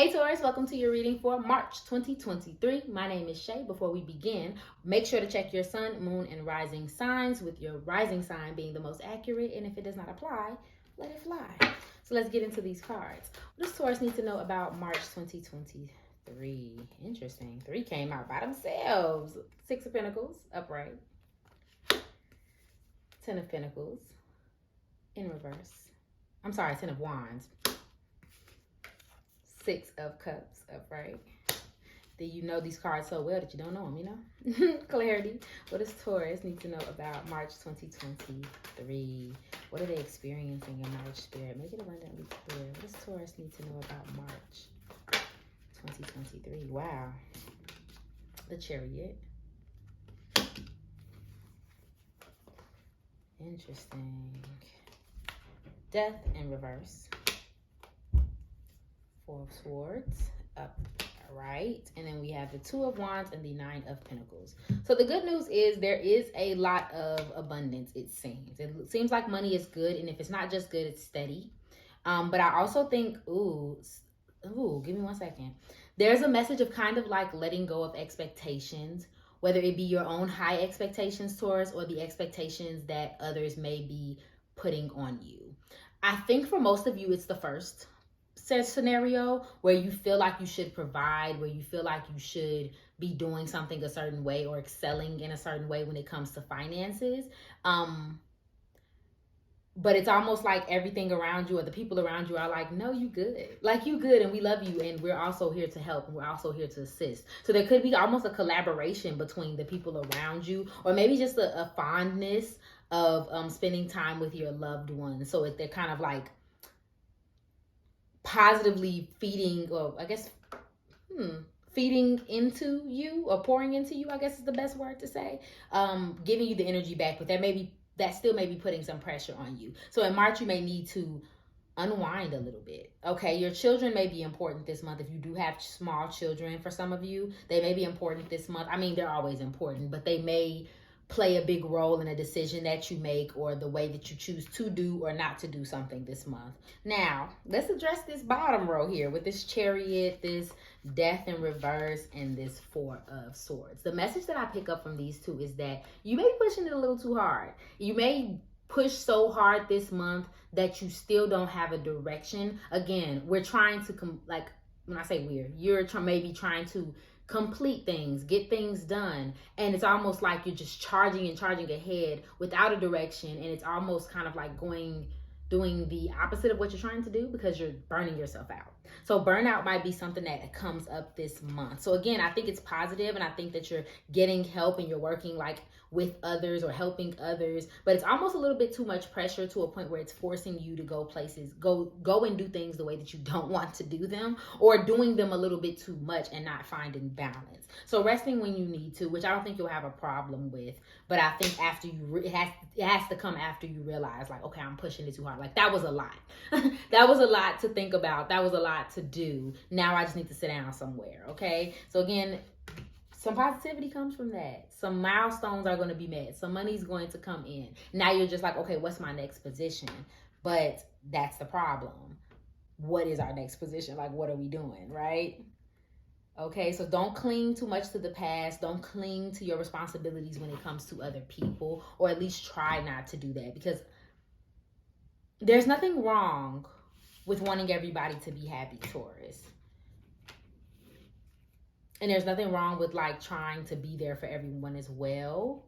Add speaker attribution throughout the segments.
Speaker 1: Hey Taurus, welcome to your reading for March 2023. My name is Shay. Before we begin, make sure to check your sun, moon, and rising signs, with your rising sign being the most accurate, and if it does not apply, let it fly. So let's get into these cards. What does Taurus need to know about March 2023? Interesting. 3 came out by themselves. 6 of Pentacles, upright. 10 of Pentacles, in reverse. I'm sorry, 10 of Wands. 6 of Cups, upright. Do you know these cards so well that you don't know them, you know? Clarity. What does Taurus need to know about March 2023? What are they experiencing in March, Spirit? Make it abundantly clear. What does Taurus need to know about March 2023? Wow. The Chariot. Interesting. Death in reverse. 4 of Swords, upright. And then we have the 2 of Wands and the 9 of Pentacles. So the good news is there is a lot of abundance, it seems. It seems like money is good, and if it's not just good, it's steady. But I also think, give me 1 second. There's a message of kind of like letting go of expectations, whether it be your own high expectations, Taurus, or the expectations that others may be putting on you. I think for most of you, it's the first scenario where you feel like you should provide, where you feel like you should be doing something a certain way or excelling in a certain way when it comes to finances. But it's almost like everything around you or the people around you are like, no, you good. Like, you good, and we love you, and we're also here to help, and we're also here to assist. So there could be almost a collaboration between the people around you, or maybe just a fondness of spending time with your loved ones. So they're kind of like positively feeding, or I guess, feeding into you, or pouring into you, I guess is the best word to say, giving you the energy back, but that still may be putting some pressure on you. So in March, you may need to unwind a little bit. Okay, your children may be important this month. If you do have small children, for some of you, they may be important this month. I mean, they're always important, but they may play a big role in a decision that you make, or the way that you choose to do or not to do something this month. Now, let's address this bottom row here with this Chariot, this Death in reverse, and this 4 of Swords. The message that I pick up from these two is that you may be pushing it a little too hard. You may push so hard this month that you still don't have a direction. Again, we're trying to, when I say you're maybe trying to complete things, get things done, and it's almost like you're just charging ahead without a direction, and it's almost kind of like doing the opposite of what you're trying to do because you're burning yourself out. So burnout might be something that comes up this month. So again, I think it's positive, and I think that you're getting help and you're working like with others or helping others, but it's almost a little bit too much pressure to a point where it's forcing you to go places, go and do things the way that you don't want to do them, or doing them a little bit too much and not finding balance. So resting when you need to, which I don't think you'll have a problem with, but I think after it has to come after you realize, like, okay, I'm pushing it too hard. Like, that was a lot. That was a lot to think about. That was a lot to do. Now I just need to sit down somewhere. Okay. So again, some positivity comes from that. Some milestones are going to be met. Some money's going to come in. Now you're just like, okay, what's my next position? But that's the problem. What is our next position? Like, what are we doing, right? Okay, so don't cling too much to the past. Don't cling to your responsibilities when it comes to other people, or at least try not to do that, because there's nothing wrong with wanting everybody to be happy, Taurus. And there's nothing wrong with like trying to be there for everyone as well.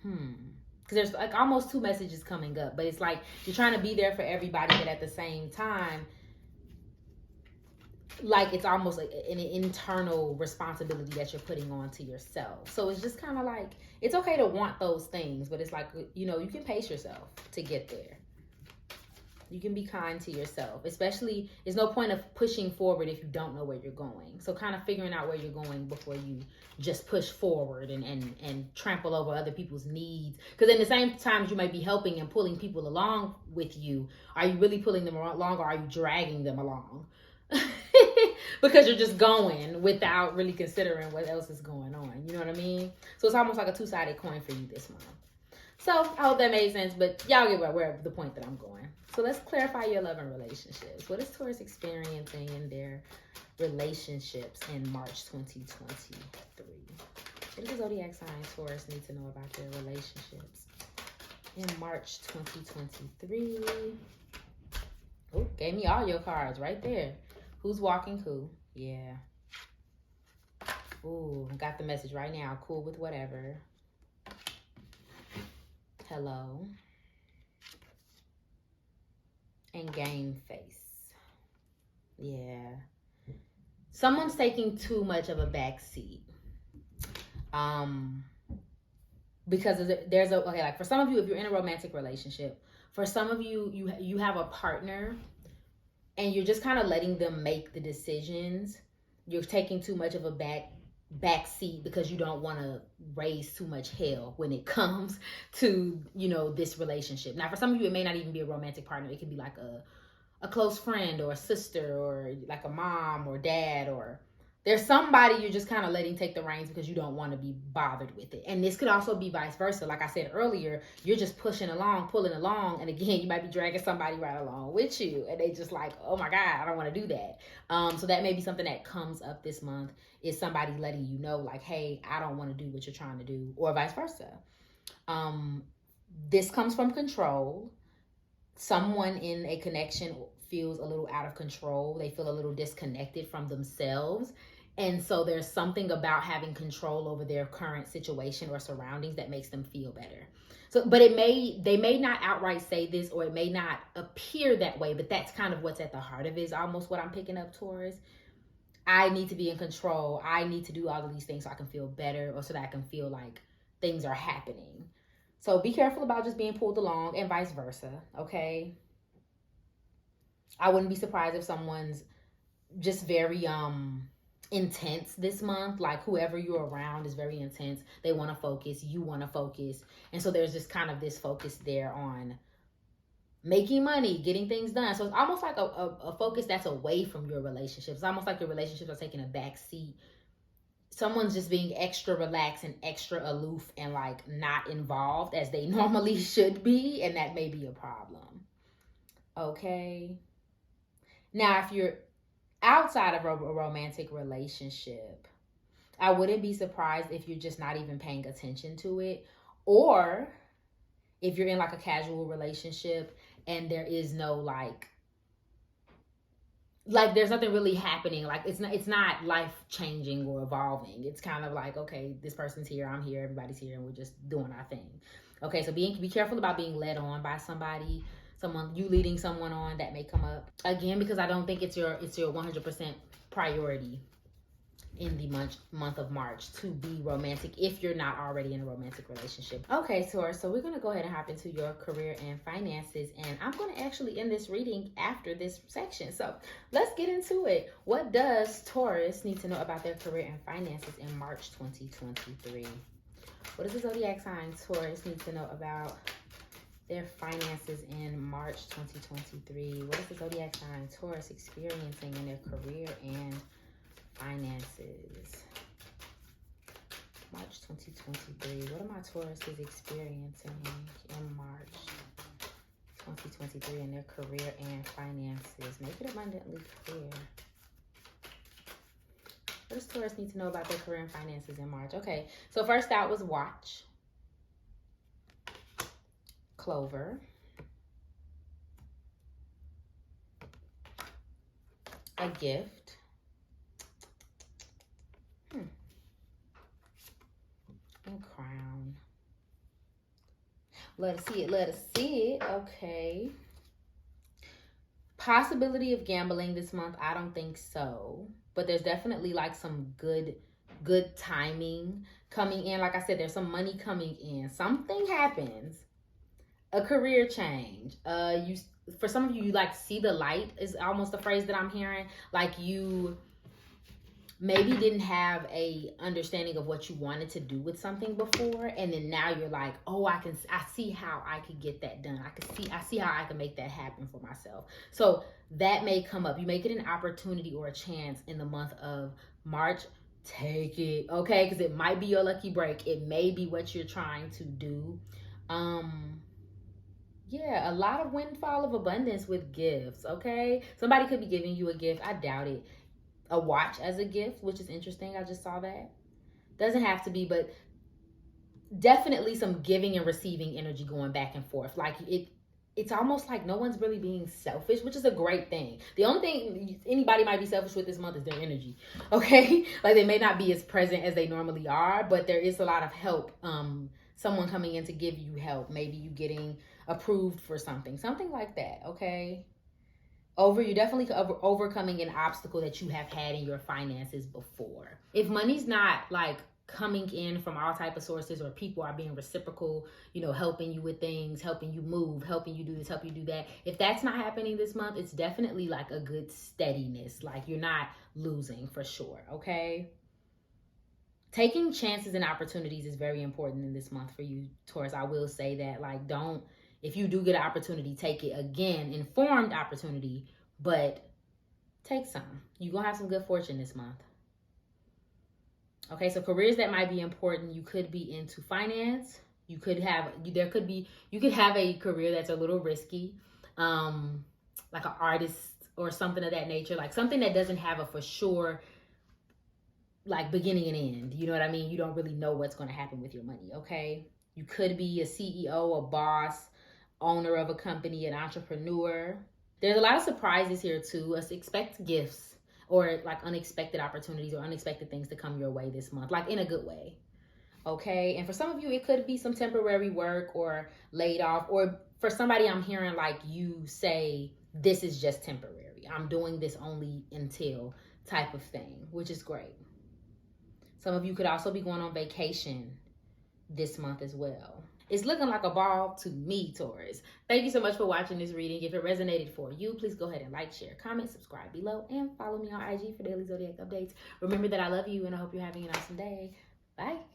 Speaker 1: Because there's like almost 2 messages coming up, but it's like you're trying to be there for everybody, but at the same time, like it's almost like an internal responsibility that you're putting on to yourself. So it's just kind of like, it's okay to want those things, but it's like, you know, you can pace yourself to get there. You can be kind to yourself, especially there's no point of pushing forward if you don't know where you're going. So kind of figuring out where you're going before you just push forward and trample over other people's needs. Because in the same times you might be helping and pulling people along with you. Are you really pulling them along, or are you dragging them along? Because you're just going without really considering what else is going on. You know what I mean? So it's almost like a 2-sided coin for you this month. So I hope that made sense, but y'all get where the point that I'm going. So let's clarify your love and relationships. What is Taurus experiencing in their relationships in March 2023? What does zodiac sign Taurus need to know about their relationships in March 2023? Oh, gave me all your cards right there. Who's walking who? Yeah. Ooh, got the message right now. Cool with whatever. Hello. And game face. Yeah. Someone's taking too much of a back seat. Because there's a, okay, like for some of you, if you're in a romantic relationship, for some of you, you have a partner and you're just kind of letting them make the decisions. You're taking too much of a back seat because you don't want to raise too much hell when it comes to, you know, this relationship. Now, for some of you, it may not even be a romantic partner. It could be like a close friend or a sister or like a mom or dad, or there's somebody you're just kind of letting take the reins because you don't want to be bothered with it. And this could also be vice versa. Like I said earlier, you're just pushing along, pulling along. And again, you might be dragging somebody right along with you. And they just like, oh my God, I don't want to do that. So that may be something that comes up this month, is somebody letting you know like, hey, I don't want to do what you're trying to do, or vice versa. This comes from control. Someone in a connection feels a little out of control. They feel a little disconnected from themselves. And so there's something about having control over their current situation or surroundings that makes them feel better. So, but they may not outright say this, or it may not appear that way, but that's kind of what's at the heart of it, is almost what I'm picking up, Taurus. I need to be in control. I need to do all of these things so I can feel better, or so that I can feel like things are happening. So be careful about just being pulled along, and vice versa, okay? I wouldn't be surprised if someone's just very intense this month. Like whoever you're around is very intense. They want to focus. You want to focus. And so there's just kind of this focus there on making money, getting things done. So it's almost like a focus that's away from your relationship. It's almost like your relationships are taking a back seat. Someone's just being extra relaxed and extra aloof and like not involved as they normally should be. And that may be a problem. Okay. Now, if you're outside of a romantic relationship, I wouldn't be surprised if you're just not even paying attention to it. Or if you're in like a casual relationship and there is no like there's nothing really happening. Like it's not life changing or evolving. It's kind of like, okay, this person's here, I'm here, everybody's here, and we're just doing our thing. Okay, so be careful about being led on by somebody. You leading someone on, that may come up again, because I don't think it's your 100% priority in the month of March to be romantic if you're not already in a romantic relationship. Okay, Taurus, so we're going to go ahead and hop into your career and finances, and I'm going to actually end this reading after this section. So let's get into it. What does Taurus need to know about their career and finances in March 2023? What does the zodiac sign Taurus need to know about their finances in March 2023? What is the zodiac sign Taurus experiencing in their career and finances? March 2023. What are my Tauruses experiencing in March 2023 in their career and finances? Make it abundantly clear. What does Taurus need to know about their career and finances in March? Okay, so first out was Watch, Clover, a Gift, and Crown. Let us see it. Let us see it. Okay. Possibility of gambling this month? I don't think so. But there's definitely like some good timing coming in. Like I said, there's some money coming in. Something happens. A career change. For some of you, you like see the light is almost the phrase that I'm hearing. Like you maybe didn't have a understanding of what you wanted to do with something before, and then now you're like, oh, I see how I could get that done. I see how I can make that happen for myself. So that may come up. You may get an opportunity or a chance in the month of March. Take it, okay? Because it might be your lucky break. It may be what you're trying to do. Yeah, a lot of windfall of abundance with gifts, okay? Somebody could be giving you a gift. I doubt it. A watch as a gift, which is interesting. I just saw that. Doesn't have to be, but definitely some giving and receiving energy going back and forth. Like it's almost like no one's really being selfish, which is a great thing. The only thing anybody might be selfish with this month is their energy. Okay? Like they may not be as present as they normally are, but there is a lot of help. Someone coming in to give you help. Maybe you getting approved for something. Something like that, okay? You're definitely overcoming an obstacle that you have had in your finances before. If money's not like coming in from all type of sources, or people are being reciprocal, helping you with things, helping you move, helping you do this, helping you do that, if that's not happening this month, it's definitely like a good steadiness. Like you're not losing for sure, okay? Taking chances and opportunities is very important in this month for you, Taurus. I will say that, like, if you do get an opportunity, take it. Again, informed opportunity, but take some. You're going to have some good fortune this month. Okay, so careers that might be important, you could be into finance. You could have a career that's a little risky, like an artist or something of that nature, like something that doesn't have a for sure like beginning and end. You know what I mean? You don't really know what's going to happen with your money, okay? You could be a CEO, a boss, owner of a company, an entrepreneur. There's a lot of surprises here too. Expect gifts or like unexpected opportunities or unexpected things to come your way this month, like in a good way, okay? And for some of you, it could be some temporary work or laid off, or for somebody I'm hearing like you say, this is just temporary. I'm doing this only until type of thing, which is great. Some of you could also be going on vacation this month as well. It's looking like a ball to me, Taurus. Thank you so much for watching this reading. If it resonated for you, please go ahead and like, share, comment, subscribe below, and follow me on IG for daily zodiac updates. Remember that I love you, and I hope you're having an awesome day. Bye.